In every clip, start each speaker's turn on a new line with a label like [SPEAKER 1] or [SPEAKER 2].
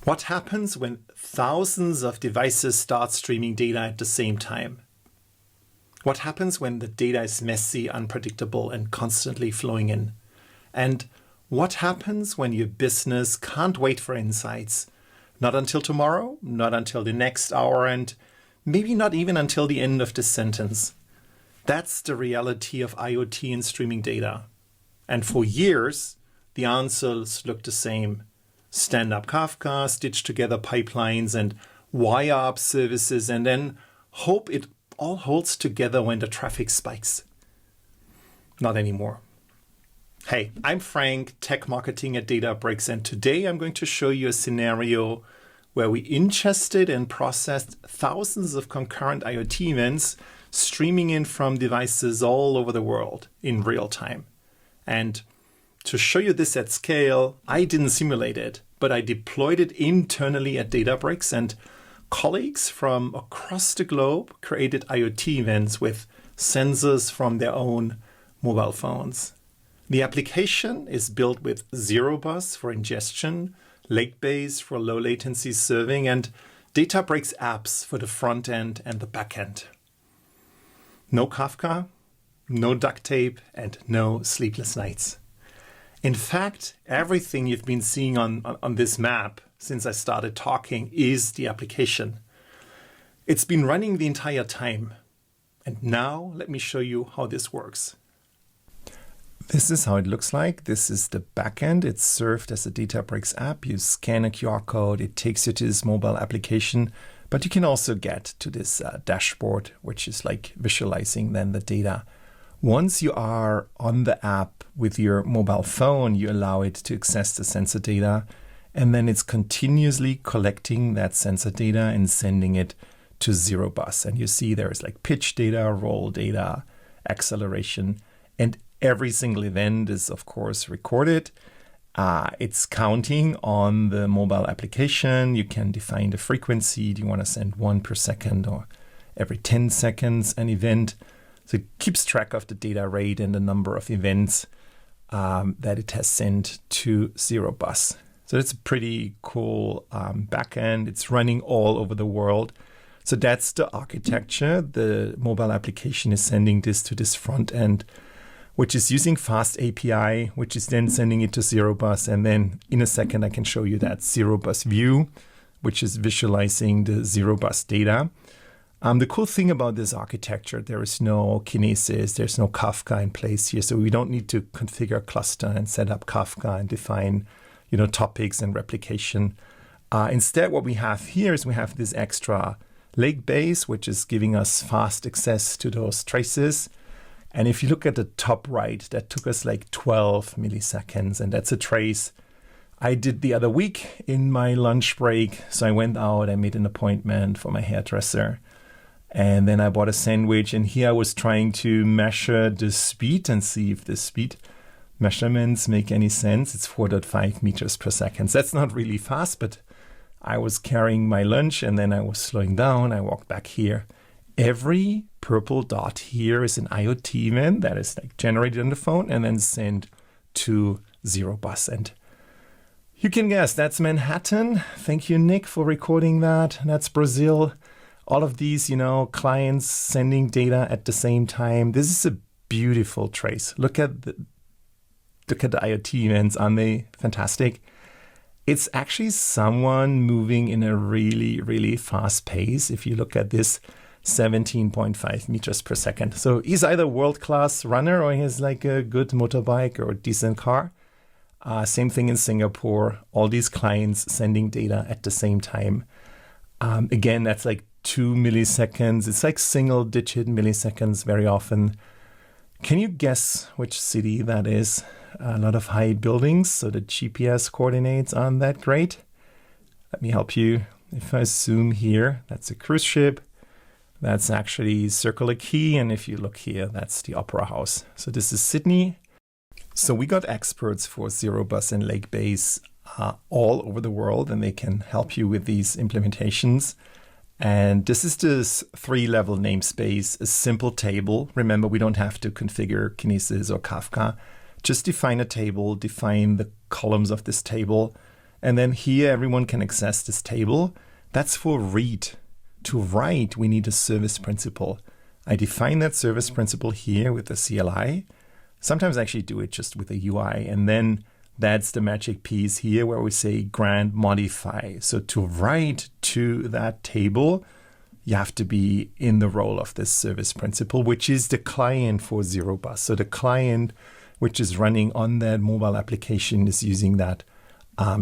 [SPEAKER 1] What happens when thousands of devices start streaming data at the same time? What happens when the data is messy, unpredictable, and constantly flowing in? And what happens when your business can't wait for insights? Not until tomorrow, not until the next hour, and maybe not even until the end of this sentence. That's the reality of IoT and streaming data. And for years, the answers looked the same. Stand up Kafka, stitch together pipelines, and wire up services, and then hope it all holds together when the traffic spikes. Not anymore. Hey, I'm Frank, tech marketing at Databricks, and today I'm going to show you a scenario where we ingested and processed thousands of concurrent IoT events streaming in from devices all over the world in real time. And to show you this at scale, I didn't simulate it, but I deployed it internally at Databricks, and colleagues from across the globe created IoT events with sensors from their own mobile phones. The application is built with Zerobus for ingestion, Lakebase for low latency serving, and Databricks apps for the front end and the back end. No Kafka, no duct tape, and no sleepless nights. In fact, everything you've been seeing on this map since I started talking is the application. It's been running the entire time. And now let me show you how this works. This is how it looks like. This is the backend. It's served as a Databricks app. You scan a QR code, it takes you to this mobile application, but you can also get to this dashboard, which is like visualizing then the data. Once you are on the app with your mobile phone, you allow it to access the sensor data, and then it's continuously collecting that sensor data and sending it to Zerobus. And you see there's like pitch data, roll data, acceleration, and every single event is, of course, recorded. It's counting on the mobile application. You can define the frequency. Do you want to send 1 per second or every 10 seconds an event? So it keeps track of the data rate and the number of events that it has sent to Zerobus. So it's a pretty cool backend. It's running all over the world. So that's the architecture. The mobile application is sending this to this front end, which is using Fast API, which is then sending it to Zerobus. And then in a second, I can show you that Zerobus view, which is visualizing the Zerobus data. The cool thing about this architecture, there is no Kinesis, there's no Kafka in place here. So we don't need to configure a cluster and set up Kafka and define, topics and replication. Instead, what we have here is we have this extra Lakebase, which is giving us fast access to those traces. And if you look at the top right, that took us like 12 milliseconds. And that's a trace I did the other week in my lunch break. So I went out, I made an appointment for my hairdresser. And then I bought a sandwich. And here I was trying to measure the speed and see if the speed measurements make any sense. It's 4.5 meters per second. So that's not really fast, but I was carrying my lunch and then I was slowing down. I walked back here. Every purple dot here is an IoT event that is like generated on the phone and then sent to Zerobus. And you can guess that's Manhattan. Thank you, Nick, for recording that. That's Brazil. All of these, clients sending data at the same time. This is a beautiful trace. Look at the IoT events. Aren't they fantastic? It's actually someone moving in a really, really fast pace. If you look at this, 17.5 meters per second. So he's either a world-class runner or he has like a good motorbike or a decent car. Same thing in Singapore. All these clients sending data at the same time. Again, that's like 2 milliseconds. It's like single-digit milliseconds very often. Can you guess which city that is? A lot of high buildings, so the GPS coordinates aren't that great. Let me help you. If I zoom here, that's a cruise ship. That's actually Circular Quay, and if you look here, that's the Opera House. So this is Sydney. So we got experts for Zerobus and Lakebase all over the world, and they can help you with these implementations. And this is this 3-level namespace, a simple table. Remember, we don't have to configure Kinesis or Kafka. Just define a table, define the columns of this table, And then here, everyone can access this table. That's for read. To write, we need a service principal. I define that service principal here with the CLI. Sometimes I actually do it just with a UI. And then that's the magic piece here where we say grant modify. So to write to that table, you have to be in the role of this service principal, which is the client for Zerobus. So the client which is running on that mobile application is using that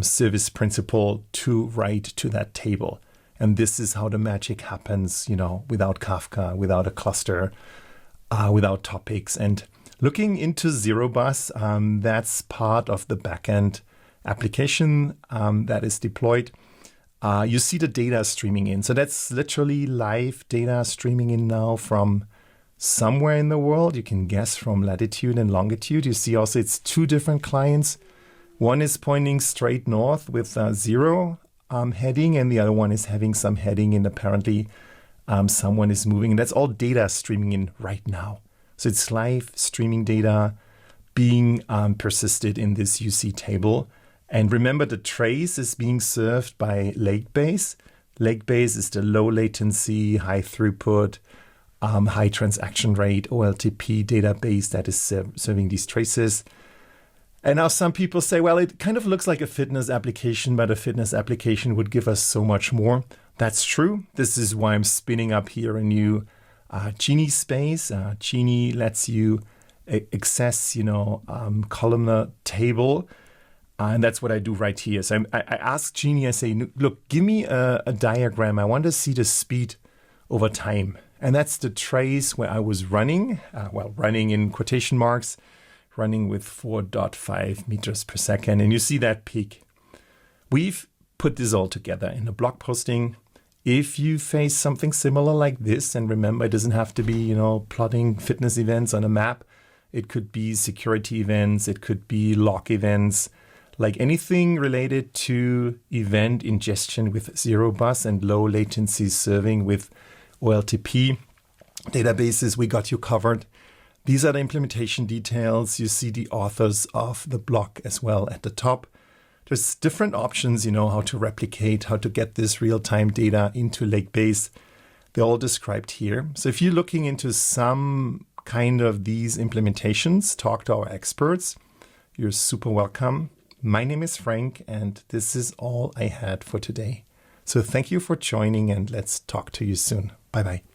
[SPEAKER 1] service principal to write to that table. And this is how the magic happens, without Kafka, without a cluster, without topics. And looking into Zerobus, that's part of the backend application that is deployed. You see the data streaming in. So that's literally live data streaming in now from somewhere in the world. You can guess from latitude and longitude. You see also it's two different clients. One is pointing straight north with 0 heading, and the other one is having some heading, and apparently someone is moving. And that's all data streaming in right now. So it's live streaming data being persisted in this UC table. And remember, the trace is being served by Lakebase. Lakebase is the low latency, high throughput, high transaction rate OLTP database that is serving these traces. And now some people say, well, it kind of looks like a fitness application, but a fitness application would give us so much more. That's true. This is why I'm spinning up here a new Genie space. Genie lets you access, columnar table. And that's what I do right here. So I ask Genie, I say, look, give me a diagram. I want to see the speed over time. And that's the trace where I was running, running in quotation marks, running with 4.5 meters per second. And you see that peak. We've put this all together in a blog posting. If you face something similar like this, and remember, it doesn't have to be, plotting fitness events on a map. It could be security events. It could be log events. Like anything related to event ingestion with Zerobus and low latency serving with OLTP databases, we got you covered. These are the implementation details. You see the authors of the blog as well at the top. There's different options, how to replicate, how to get this real-time data into Lakebase. They're all described here. So if you're looking into some kind of these implementations, talk to our experts. You're super welcome. My name is Frank, and this is all I had for today. So thank you for joining, and let's talk to you soon. Bye-bye.